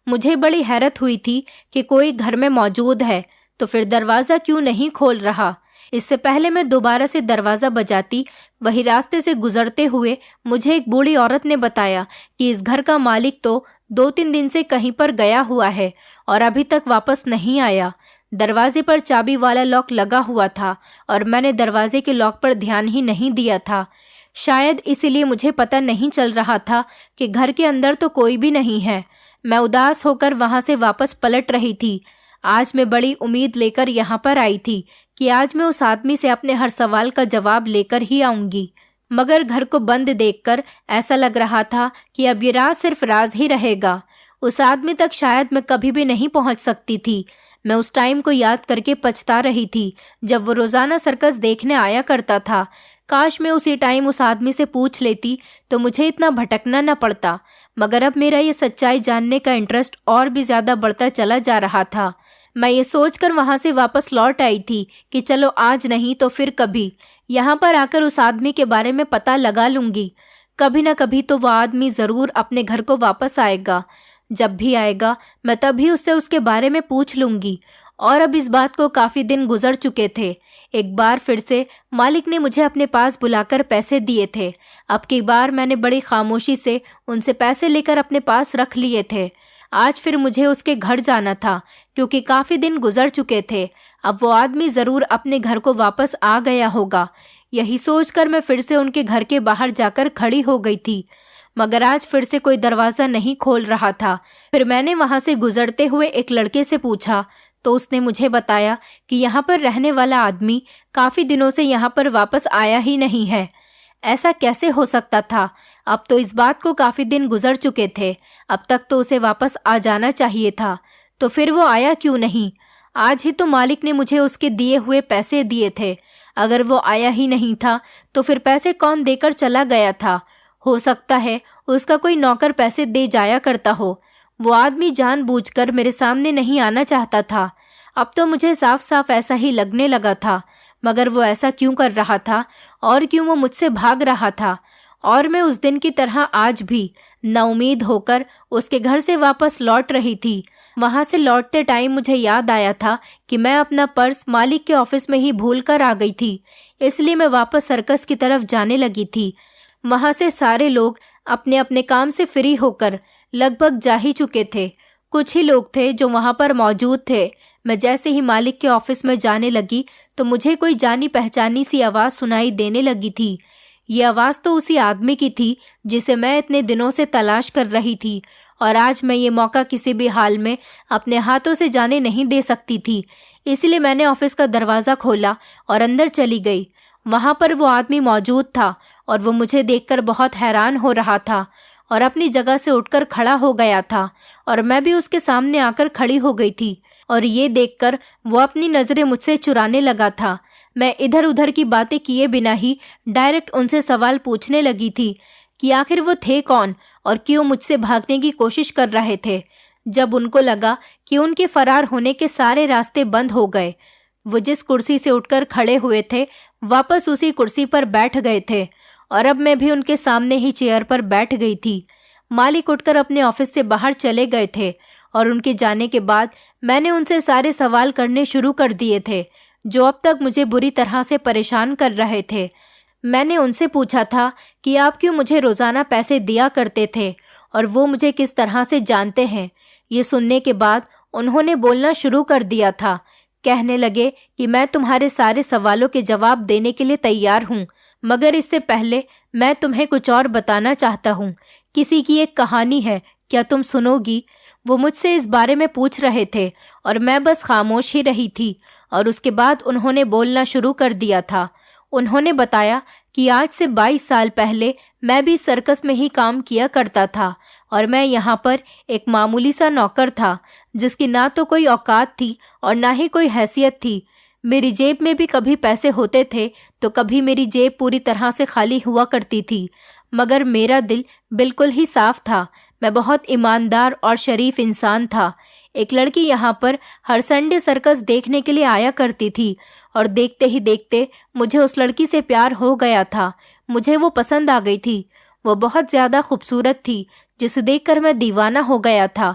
मुझे बड़ी हैरत हुई थी कि कोई घर में मौजूद है तो फिर दरवाज़ा क्यों नहीं खोल रहा। इससे पहले मैं दोबारा से दरवाज़ा बजाती, वही रास्ते से गुजरते हुए मुझे एक बूढ़ी औरत ने बताया कि इस घर का मालिक तो 2-3 दिन से कहीं पर गया हुआ है और अभी तक वापस नहीं आया। दरवाजे पर चाबी वाला लॉक लगा हुआ था और मैंने दरवाजे के लॉक पर ध्यान ही नहीं दिया था। शायद इसीलिए मुझे पता नहीं चल रहा था कि घर के अंदर तो कोई भी नहीं है। मैं उदास होकर वहां से वापस पलट रही थी। आज मैं बड़ी उम्मीद लेकर यहाँ पर आई थी कि आज मैं उस आदमी से अपने हर सवाल का जवाब लेकर ही आऊंगी, मगर घर को बंद देखकर ऐसा लग रहा था कि अब ये राज सिर्फ राज ही रहेगा। उस आदमी तक शायद मैं कभी भी नहीं पहुंच सकती थी। मैं उस टाइम को याद करके पछता रही थी जब वो रोजाना सर्कस देखने आया करता था। काश मैं उसी टाइम उस आदमी से पूछ लेती तो मुझे इतना भटकना न पड़ता, मगर अब मेरा ये सच्चाई जानने का इंटरेस्ट और भी ज़्यादा बढ़ता चला जा रहा था। मैं ये सोचकर वहाँ से वापस लौट आई थी कि चलो आज नहीं तो फिर कभी यहाँ पर आकर उस आदमी के बारे में पता लगा लूँगी। कभी न कभी तो वह आदमी ज़रूर अपने घर को वापस आएगा। जब भी आएगा मैं तभी उससे उसके बारे में पूछ लूँगी। और अब इस बात को काफ़ी दिन गुजर चुके थे। एक बार फिर से मालिक ने मुझे अपने पास बुलाकर पैसे दिए थे। अब की बार मैंने बड़ी खामोशी से उनसे पैसे लेकर अपने पास रख लिए थे। आज फिर मुझे उसके घर जाना था क्योंकि काफ़ी दिन गुजर चुके थे। अब वो आदमी ज़रूर अपने घर को वापस आ गया होगा। यही सोचकर मैं फिर से उनके घर के बाहर जाकर खड़ी हो गई थी, मगर आज फिर से कोई दरवाज़ा नहीं खोल रहा था। फिर मैंने वहाँ से गुजरते हुए एक लड़के से पूछा तो उसने मुझे बताया कि यहाँ पर रहने वाला आदमी काफ़ी दिनों से यहाँ पर वापस आया ही नहीं है। ऐसा कैसे हो सकता था? अब तो इस बात को काफ़ी दिन गुजर चुके थे। अब तक तो उसे वापस आ जाना चाहिए था, तो फिर वो आया क्यों नहीं? आज ही तो मालिक ने मुझे उसके दिए हुए पैसे दिए थे। अगर वो आया ही नहीं था तो फिर पैसे कौन देकर चला गया था? हो सकता है उसका कोई नौकर पैसे दे जाया करता हो। वो आदमी जानबूझकर मेरे सामने नहीं आना चाहता था। अब तो मुझे साफ साफ ऐसा ही लगने लगा था। मगर वो ऐसा क्यों कर रहा था और क्यों वो मुझसे भाग रहा था? और मैं उस दिन की तरह आज भी नाउमीद होकर उसके घर से वापस लौट रही थी। वहां से लौटते टाइम मुझे याद आया था कि मैं अपना पर्स मालिक के ऑफिस में ही भूल कर आ गई थी। इसलिए मैं वापस सर्कस की तरफ जाने लगी थी। वहां से सारे लोग अपने अपने काम से फ्री होकर लगभग जा ही चुके थे। कुछ ही लोग थे जो वहां पर मौजूद थे। मैं जैसे ही मालिक के ऑफिस में जाने लगी तो मुझे कोई जानी पहचानी सी आवाज़ सुनाई देने लगी थी। ये आवाज़ तो उसी आदमी की थी जिसे मैं इतने दिनों से तलाश कर रही थी, और आज मैं ये मौका किसी भी हाल में अपने हाथों से जाने नहीं दे सकती थी। इसलिए मैंने ऑफिस का दरवाज़ा खोला और अंदर चली गई। वहाँ पर वो आदमी मौजूद था और वो मुझे देखकर बहुत हैरान हो रहा था और अपनी जगह से उठकर खड़ा हो गया था, और मैं भी उसके सामने आकर खड़ी हो गई थी। और ये देखकर वो अपनी नज़रें मुझसे चुराने लगा था। मैं इधर उधर की बातें किए बिना ही डायरेक्ट उनसे सवाल पूछने लगी थी कि आखिर वो थे कौन और क्यों मुझसे भागने की कोशिश कर रहे थे। जब उनको लगा कि उनके फरार होने के सारे रास्ते बंद हो गए, वो जिस कुर्सी से उठकर खड़े हुए थे वापस उसी कुर्सी पर बैठ गए थे, और अब मैं भी उनके सामने ही चेयर पर बैठ गई थी। मालिक उठकर अपने ऑफिस से बाहर चले गए थे और उनके जाने के बाद मैंने उनसे सारे सवाल करने शुरू कर दिए थे जो अब तक मुझे बुरी तरह से परेशान कर रहे थे। मैंने उनसे पूछा था कि आप क्यों मुझे रोज़ाना पैसे दिया करते थे और वो मुझे किस तरह से जानते हैं। ये सुनने के बाद उन्होंने बोलना शुरू कर दिया था। कहने लगे कि मैं तुम्हारे सारे सवालों के जवाब देने के लिए तैयार हूँ, मगर इससे पहले मैं तुम्हें कुछ और बताना चाहता हूँ। किसी की एक कहानी है, क्या तुम सुनोगी? वो मुझसे इस बारे में पूछ रहे थे और मैं बस खामोश ही रही थी। और उसके बाद उन्होंने बोलना शुरू कर दिया था। उन्होंने बताया कि आज से 22 साल पहले मैं भी सर्कस में ही काम किया करता था, और मैं यहाँ पर एक मामूली सा नौकर था जिसकी ना तो कोई औकात थी और ना ही कोई हैसियत थी। मेरी जेब में भी कभी पैसे होते थे तो कभी मेरी जेब पूरी तरह से खाली हुआ करती थी, मगर मेरा दिल बिल्कुल ही साफ था। मैं बहुत ईमानदार और शरीफ इंसान था। एक लड़की यहाँ पर हर संडे सर्कस देखने के लिए आया करती थी, और देखते ही देखते मुझे उस लड़की से प्यार हो गया था। मुझे वो पसंद आ गई थी। वो बहुत ज़्यादा खूबसूरत थी जिसे देखकर मैं दीवाना हो गया था।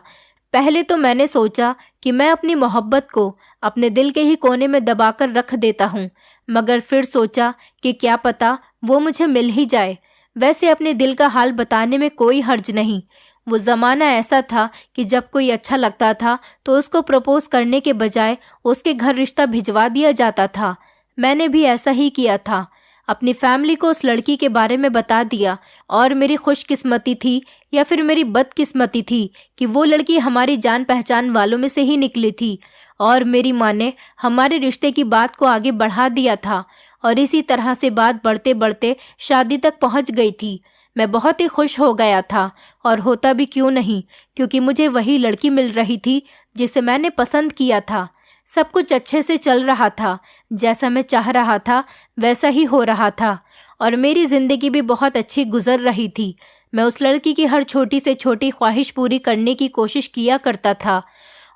पहले तो मैंने सोचा कि मैं अपनी मोहब्बत को अपने दिल के ही कोने में दबाकर रख देता हूँ, मगर फिर सोचा कि क्या पता वो मुझे मिल ही जाए। वैसे अपने दिल का हाल बताने में कोई हर्ज नहीं। वो ज़माना ऐसा था कि जब कोई अच्छा लगता था तो उसको प्रपोज करने के बजाय उसके घर रिश्ता भिजवा दिया जाता था। मैंने भी ऐसा ही किया था। अपनी फैमिली को उस लड़की के बारे में बता दिया, और मेरी खुशकिस्मती थी या फिर मेरी बदकिस्मती थी कि वो लड़की हमारी जान पहचान वालों में से ही निकली थी, और मेरी माँ ने हमारे रिश्ते की बात को आगे बढ़ा दिया था, और इसी तरह से बात बढ़ते बढ़ते शादी तक पहुँच गई थी। मैं बहुत ही खुश हो गया था, और होता भी क्यों नहीं, क्योंकि मुझे वही लड़की मिल रही थी जिसे मैंने पसंद किया था। सब कुछ अच्छे से चल रहा था, जैसा मैं चाह रहा था वैसा ही हो रहा था, और मेरी ज़िंदगी भी बहुत अच्छी गुजर रही थी। मैं उस लड़की की हर छोटी से छोटी ख्वाहिश पूरी करने की कोशिश किया करता था,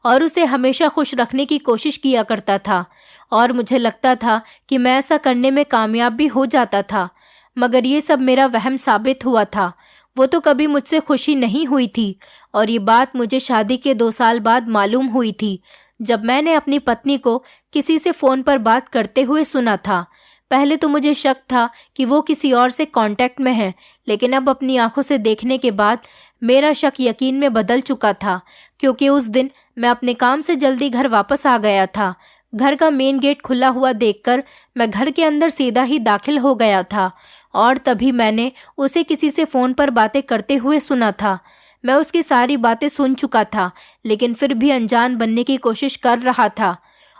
और उसे हमेशा खुश रखने की कोशिश किया करता था, और मुझे लगता था कि मैं ऐसा करने में कामयाब भी हो जाता था। मगर ये सब मेरा वहम साबित हुआ था। वो तो कभी मुझसे खुशी नहीं हुई थी, और ये बात मुझे शादी के 2 साल बाद मालूम हुई थी, जब मैंने अपनी पत्नी को किसी से फ़ोन पर बात करते हुए सुना था। पहले तो मुझे शक था कि वो किसी और से कांटेक्ट में है, लेकिन अब अपनी आंखों से देखने के बाद मेरा शक यकीन में बदल चुका था, क्योंकि उस दिन मैं अपने काम से जल्दी घर वापस आ गया था। घर का मेन गेट खुला हुआ देखकर मैं घर के अंदर सीधा ही दाखिल हो गया था, और तभी मैंने उसे किसी से फ़ोन पर बातें करते हुए सुना था। मैं उसकी सारी बातें सुन चुका था, लेकिन फिर भी अनजान बनने की कोशिश कर रहा था,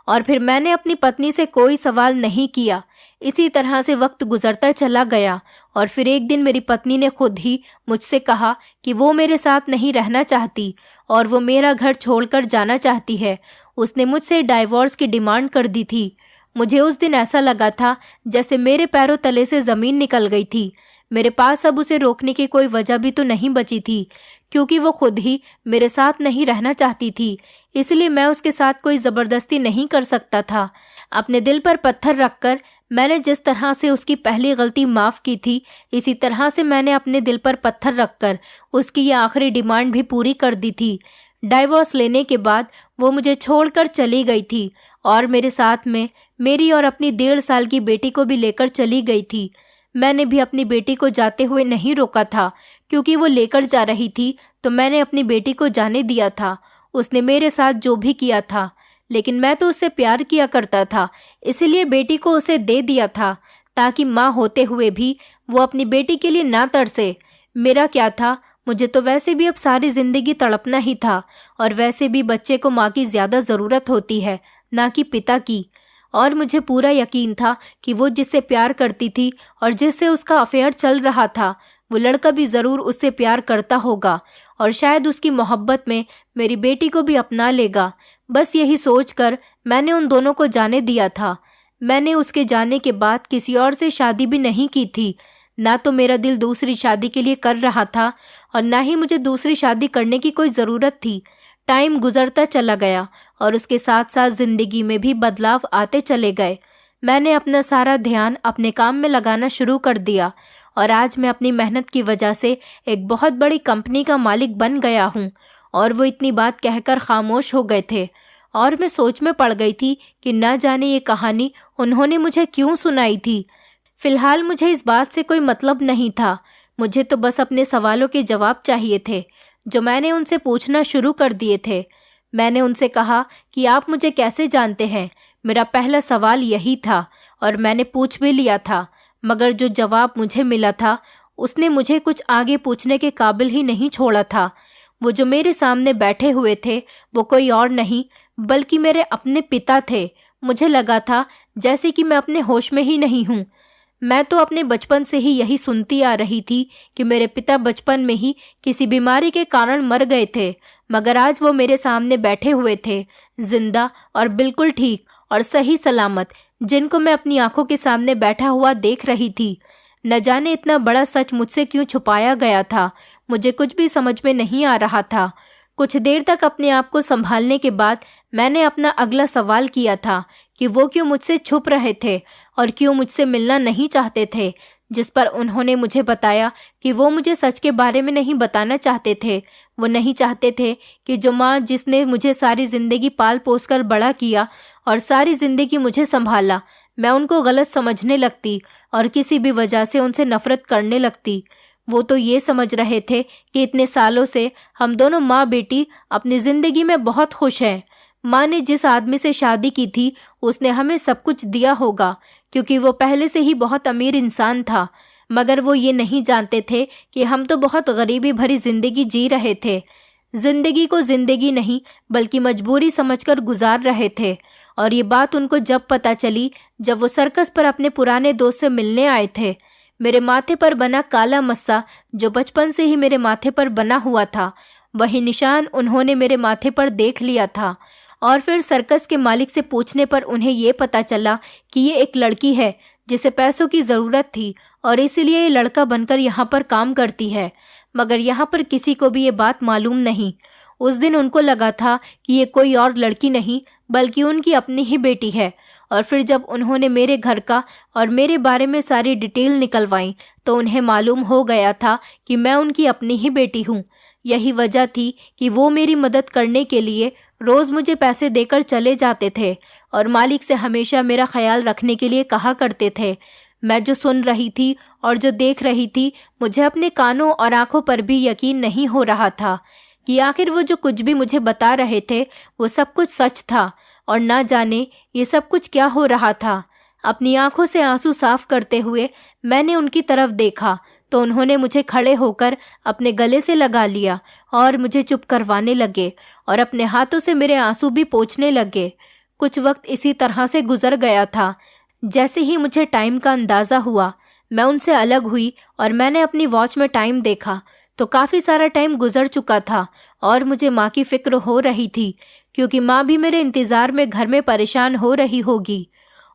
और फिर मैंने अपनी पत्नी से कोई सवाल नहीं किया। इसी तरह से वक्त गुजरता चला गया, और फिर एक दिन मेरी पत्नी ने खुद ही मुझसे कहा कि वो मेरे साथ नहीं रहना चाहती और वो मेरा घर छोड़कर जाना चाहती है। उसने मुझसे डाइवोर्स की डिमांड कर दी थी। मुझे उस दिन ऐसा लगा था जैसे मेरे पैरों तले से ज़मीन निकल गई थी। मेरे पास अब उसे रोकने की कोई वजह भी तो नहीं बची थी, क्योंकि वो खुद ही मेरे साथ नहीं रहना चाहती थी। इसलिए मैं उसके साथ कोई ज़बरदस्ती नहीं कर सकता था। अपने दिल पर पत्थर रखकर मैंने जिस तरह से उसकी पहली गलती माफ़ की थी, इसी तरह से मैंने अपने दिल पर पत्थर रखकर उसकी ये आखिरी डिमांड भी पूरी कर दी थी। डाइवोर्स लेने के बाद वो मुझे छोड़कर चली गई थी, और मेरे साथ में मेरी और अपनी 1.5 साल की बेटी को भी लेकर चली गई थी। मैंने भी अपनी बेटी को जाते हुए नहीं रोका था, क्योंकि वो लेकर जा रही थी तो मैंने अपनी बेटी को जाने दिया था। उसने मेरे साथ जो भी किया था, लेकिन मैं तो उससे प्यार किया करता था, इसलिए बेटी को उसे दे दिया था, ताकि माँ होते हुए भी वो अपनी बेटी के लिए ना तरसे। मेरा क्या था, मुझे तो वैसे भी अब सारी ज़िंदगी तड़पना ही था, और वैसे भी बच्चे को माँ की ज़्यादा ज़रूरत होती है, ना कि पिता की। और मुझे पूरा यकीन था कि वो जिससे प्यार करती थी और जिससे उसका अफेयर चल रहा था, वो लड़का भी ज़रूर उससे प्यार करता होगा, और शायद उसकी मोहब्बत में मेरी बेटी को भी अपना लेगा। बस यही सोचकर मैंने उन दोनों को जाने दिया था। मैंने उसके जाने के बाद किसी और से शादी भी नहीं की थी। ना तो मेरा दिल दूसरी शादी के लिए कर रहा था, और ना ही मुझे दूसरी शादी करने की कोई ज़रूरत थी। टाइम गुजरता चला गया, और उसके साथ साथ ज़िंदगी में भी बदलाव आते चले गए। मैंने अपना सारा ध्यान अपने काम में लगाना शुरू कर दिया, और आज मैं अपनी मेहनत की वजह से एक बहुत बड़ी कंपनी का मालिक बन गया हूँ। और वो इतनी बात कहकर खामोश हो गए थे, और मैं सोच में पड़ गई थी कि न जाने ये कहानी उन्होंने मुझे क्यों सुनाई थी। फिलहाल मुझे इस बात से कोई मतलब नहीं था। मुझे तो बस अपने सवालों के जवाब चाहिए थे, जो मैंने उनसे पूछना शुरू कर दिए थे। मैंने उनसे कहा कि आप मुझे कैसे जानते हैं। मेरा पहला सवाल यही था, और मैंने पूछ भी लिया था, मगर जो जवाब मुझे मिला था उसने मुझे कुछ आगे पूछने के काबिल ही नहीं छोड़ा था। वो जो मेरे सामने बैठे हुए थे वो कोई और नहीं बल्कि मेरे अपने पिता थे। मुझे लगा था जैसे कि मैं अपने होश में ही नहीं हूँ। मैं तो अपने बचपन से ही यही सुनती आ रही थी कि मेरे पिता बचपन में ही किसी बीमारी के कारण मर गए थे, मगर आज वो मेरे सामने बैठे हुए थे, जिंदा और बिल्कुल ठीक और सही सलामत, जिनको मैं अपनी आंखों के सामने बैठा हुआ देख रही थी। न जाने इतना बड़ा सच मुझसे क्यों छुपाया गया था। मुझे कुछ भी समझ में नहीं आ रहा था। कुछ देर तक अपने आप को संभालने के बाद मैंने अपना अगला सवाल किया था कि वो क्यों मुझसे छुप रहे थे और क्यों मुझसे मिलना नहीं चाहते थे, जिस पर उन्होंने मुझे बताया कि वो मुझे सच के बारे में नहीं बताना चाहते थे। वो नहीं चाहते थे कि जो माँ जिसने मुझे सारी ज़िंदगी पाल पोस कर बड़ा किया और सारी ज़िंदगी मुझे संभाला, मैं उनको गलत समझने लगती और किसी भी वजह से उनसे नफ़रत करने लगती। वो तो ये समझ रहे थे कि इतने सालों से हम दोनों माँ बेटी अपनी ज़िंदगी में बहुत खुश हैं। माँ ने जिस आदमी से शादी की थी उसने हमें सब कुछ दिया होगा, क्योंकि वो पहले से ही बहुत अमीर इंसान था, मगर वो ये नहीं जानते थे कि हम तो बहुत गरीबी भरी ज़िंदगी जी रहे थे। ज़िंदगी को ज़िंदगी नहीं बल्कि मजबूरी समझकर गुजार रहे थे। और ये बात उनको जब पता चली जब वो सर्कस पर अपने पुराने दोस्त से मिलने आए थे। मेरे माथे पर बना काला मस्सा जो बचपन से ही मेरे माथे पर बना हुआ था, वही निशान उन्होंने मेरे माथे पर देख लिया था। और फिर सर्कस के मालिक से पूछने पर उन्हें ये पता चला कि ये एक लड़की है जिसे पैसों की ज़रूरत थी और इसीलिए ये लड़का बनकर यहाँ पर काम करती है, मगर यहाँ पर किसी को भी ये बात मालूम नहीं। उस दिन उनको लगा था कि ये कोई और लड़की नहीं बल्कि उनकी अपनी ही बेटी है। और फिर जब उन्होंने मेरे घर का और मेरे बारे में सारी डिटेल निकलवाई तो उन्हें मालूम हो गया था कि मैं उनकी अपनी ही बेटी हूँ। यही वजह थी कि वो मेरी मदद करने के लिए रोज़ मुझे पैसे देकर चले जाते थे और मालिक से हमेशा मेरा ख्याल रखने के लिए कहा करते थे। मैं जो सुन रही थी और जो देख रही थी, मुझे अपने कानों और आंखों पर भी यकीन नहीं हो रहा था कि आखिर वो जो कुछ भी मुझे बता रहे थे वो सब कुछ सच था और ना जाने ये सब कुछ क्या हो रहा था। अपनी आंखों से आंसू साफ करते हुए मैंने उनकी तरफ देखा तो उन्होंने मुझे खड़े होकर अपने गले से लगा लिया और मुझे चुप करवाने लगे और अपने हाथों से मेरे आंसू भी पोंछने लगे। कुछ वक्त इसी तरह से गुजर गया था। जैसे ही मुझे टाइम का अंदाज़ा हुआ, मैं उनसे अलग हुई और मैंने अपनी वॉच में टाइम देखा तो काफ़ी सारा टाइम गुजर चुका था और मुझे माँ की फ़िक्र हो रही थी, क्योंकि माँ भी मेरे इंतज़ार में घर में परेशान हो रही होगी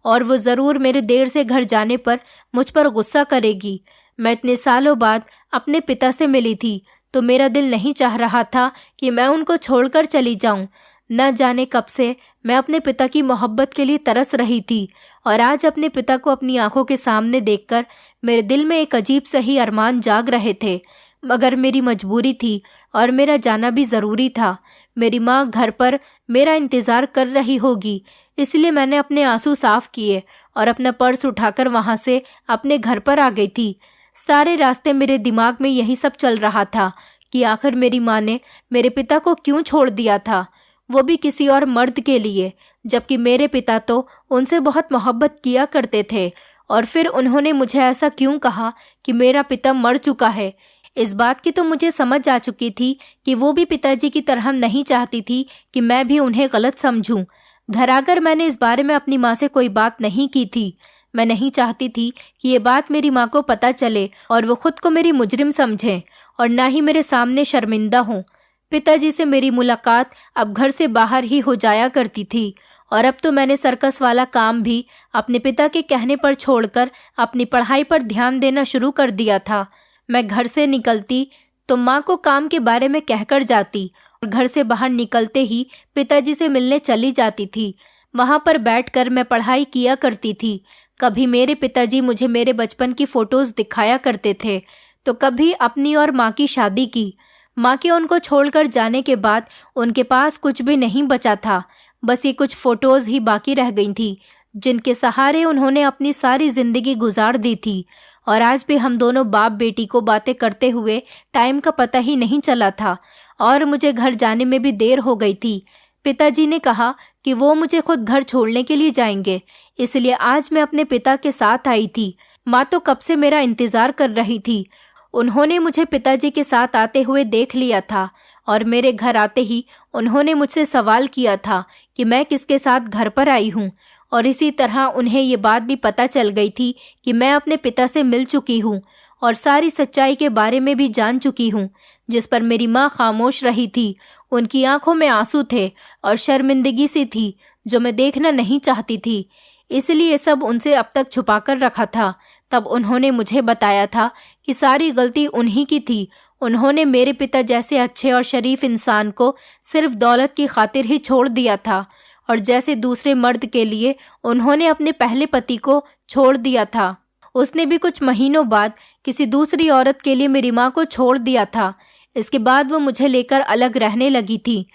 और वो ज़रूर मेरे देर से घर जाने पर मुझ पर गुस्सा करेगी। मैं इतने सालों बाद अपने पिता से मिली थी तो मेरा दिल नहीं चाह रहा था कि मैं उनको छोड़कर चली जाऊं। न जाने कब से मैं अपने पिता की मोहब्बत के लिए तरस रही थी और आज अपने पिता को अपनी आंखों के सामने देखकर मेरे दिल में एक अजीब सही अरमान जाग रहे थे। मगर मेरी मजबूरी थी और मेरा जाना भी ज़रूरी था। मेरी माँ घर पर मेरा इंतज़ार कर रही होगी, इसलिए मैंने अपने आंसू साफ किए और अपना पर्स उठाकर वहाँ से अपने घर पर आ गई थी। सारे रास्ते मेरे दिमाग में यही सब चल रहा था कि आखिर मेरी माँ ने मेरे पिता को क्यों छोड़ दिया था, वो भी किसी और मर्द के लिए, जबकि मेरे पिता तो उनसे बहुत मोहब्बत किया करते थे। और फिर उन्होंने मुझे ऐसा क्यों कहा कि मेरा पिता मर चुका है। इस बात की तो मुझे समझ आ चुकी थी कि वो भी पिताजी की तरह नहीं चाहती थी कि मैं भी उन्हें गलत समझूं। घर आकर मैंने इस बारे में अपनी माँ से कोई बात नहीं की थी। मैं नहीं चाहती थी कि ये बात मेरी माँ को पता चले और वो खुद को मेरी मुजरिम समझें और ना ही मेरे सामने शर्मिंदा हों। पिताजी से मेरी मुलाकात अब घर से बाहर ही हो जाया करती थी और अब तो मैंने सर्कस वाला काम भी अपने पिता के कहने पर छोड़कर अपनी पढ़ाई पर ध्यान देना शुरू कर दिया था। मैं घर से निकलती तो माँ को काम के बारे में कहकर जाती और घर से बाहर निकलते ही पिताजी से मिलने चली जाती थी। वहाँ पर बैठकर मैं पढ़ाई किया करती थी। कभी मेरे पिताजी मुझे मेरे बचपन की फ़ोटोज़ दिखाया करते थे तो कभी अपनी और माँ की शादी की। माँ के उनको छोड़कर जाने के बाद उनके पास कुछ भी नहीं बचा था, बस ये कुछ फ़ोटोज़ ही बाकी रह गई थी जिनके सहारे उन्होंने अपनी सारी ज़िंदगी गुजार दी थी। और आज भी हम दोनों बाप बेटी को बातें करते हुए टाइम का पता ही नहीं चला था और मुझे घर जाने में भी देर हो गई थी। पिताजी ने कहा कि वो मुझे खुद घर छोड़ने के लिए जाएंगे, इसलिए आज मैं अपने पिता के साथ आई थी। माँ तो कब से मेरा इंतज़ार कर रही थी। उन्होंने मुझे पिताजी के साथ आते हुए देख लिया था और मेरे घर आते ही उन्होंने मुझसे सवाल किया था कि मैं किसके साथ घर पर आई हूँ। और इसी तरह उन्हें ये बात भी पता चल गई थी कि मैं अपने पिता से मिल चुकी हूँ और सारी सच्चाई के बारे में भी जान चुकी हूँ, जिस पर मेरी माँ खामोश रही थी। उनकी आंखों में आंसू थे और शर्मिंदगी सी थी जो मैं देखना नहीं चाहती थी, इसलिए सब उनसे अब तक छुपा कर रखा था। तब उन्होंने मुझे बताया था कि सारी गलती उन्हीं की थी। उन्होंने मेरे पिता जैसे अच्छे और शरीफ इंसान को सिर्फ दौलत की खातिर ही छोड़ दिया था और जैसे दूसरे मर्द के लिए उन्होंने अपने पहले पति को छोड़ दिया था, उसने भी कुछ महीनों बाद किसी दूसरी औरत के लिए मेरी माँ को छोड़ दिया था। इसके बाद वो मुझे लेकर अलग रहने लगी थी।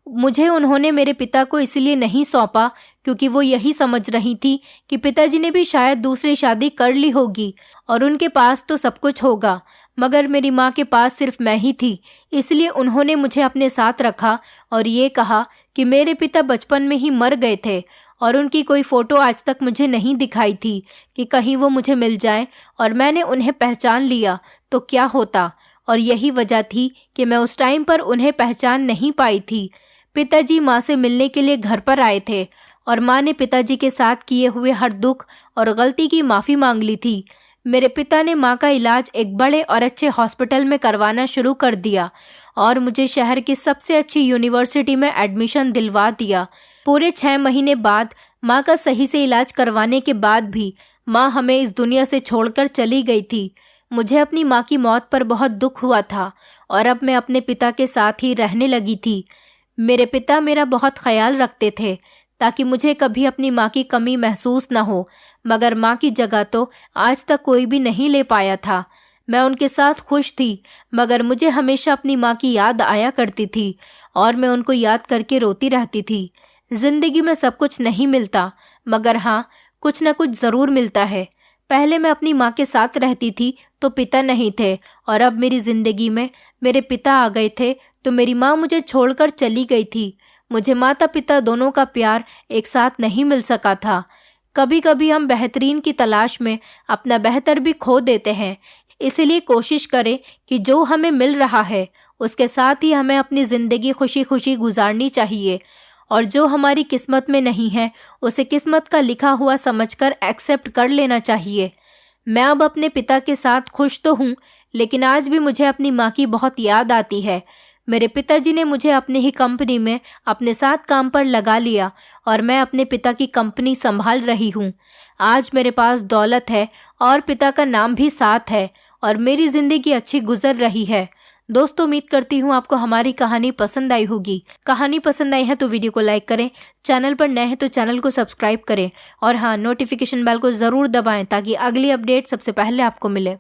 मुझे उन्होंने मेरे पिता को इसलिए नहीं सौंपा क्योंकि वो यही समझ रही थी कि पिताजी ने भी शायद दूसरी शादी कर ली होगी और उनके पास तो सब कुछ होगा, मगर मेरी माँ के पास सिर्फ मैं ही थी। इसलिए उन्होंने मुझे अपने साथ रखा और ये कहा कि मेरे पिता बचपन में ही मर गए थे और उनकी कोई फ़ोटो आज तक मुझे नहीं दिखाई थी कि कहीं वो मुझे मिल जाए और मैंने उन्हें पहचान लिया तो क्या होता। और यही वजह थी कि मैं उस टाइम पर उन्हें पहचान नहीं पाई थी। पिताजी माँ से मिलने के लिए घर पर आए थे और माँ ने पिताजी के साथ किए हुए हर दुख और गलती की माफ़ी मांग ली थी। मेरे पिता ने माँ का इलाज एक बड़े और अच्छे हॉस्पिटल में करवाना शुरू कर दिया और मुझे शहर की सबसे अच्छी यूनिवर्सिटी में एडमिशन दिलवा दिया। पूरे 6 महीने बाद माँ का सही से इलाज करवाने के बाद भी माँ हमें इस दुनिया से छोड़कर चली गई थी। मुझे अपनी माँ की मौत पर बहुत दुख हुआ था और अब मैं अपने पिता के साथ ही रहने लगी थी। मेरे पिता मेरा बहुत ख्याल रखते थे ताकि मुझे कभी अपनी माँ की कमी महसूस न हो, मगर माँ की जगह तो आज तक कोई भी नहीं ले पाया था। मैं उनके साथ खुश थी, मगर मुझे हमेशा अपनी माँ की याद आया करती थी और मैं उनको याद करके रोती रहती थी। जिंदगी में सब कुछ नहीं मिलता, मगर हाँ, कुछ न कुछ ज़रूर मिलता है। पहले मैं अपनी माँ के साथ रहती थी तो पिता नहीं थे, और अब मेरी ज़िंदगी में मेरे पिता आ गए थे तो मेरी माँ मुझे छोड़कर चली गई थी। मुझे माता पिता दोनों का प्यार एक साथ नहीं मिल सका था। कभी कभी हम बेहतरीन की तलाश में अपना बेहतर भी खो देते हैं। इसलिए कोशिश करें कि जो हमें मिल रहा है उसके साथ ही हमें अपनी ज़िंदगी खुशी खुशी गुजारनी चाहिए, और जो हमारी किस्मत में नहीं है उसे किस्मत का लिखा हुआ समझकर एक्सेप्ट कर लेना चाहिए। मैं अब अपने पिता के साथ खुश तो हूँ, लेकिन आज भी मुझे अपनी माँ की बहुत याद आती है। मेरे पिताजी ने मुझे अपनी ही कंपनी में अपने साथ काम पर लगा लिया और मैं अपने पिता की कंपनी संभाल रही हूँ। आज मेरे पास दौलत है और पिता का नाम भी साथ है और मेरी ज़िंदगी अच्छी गुजर रही है। दोस्तों, उम्मीद करती हूँ आपको हमारी कहानी पसंद आई होगी। कहानी पसंद आई है तो वीडियो को लाइक करें, चैनल पर नए हैं तो चैनल को सब्सक्राइब करें और हाँ, नोटिफिकेशन बेल को ज़रूर दबाएं ताकि अगली अपडेट सबसे पहले आपको मिले।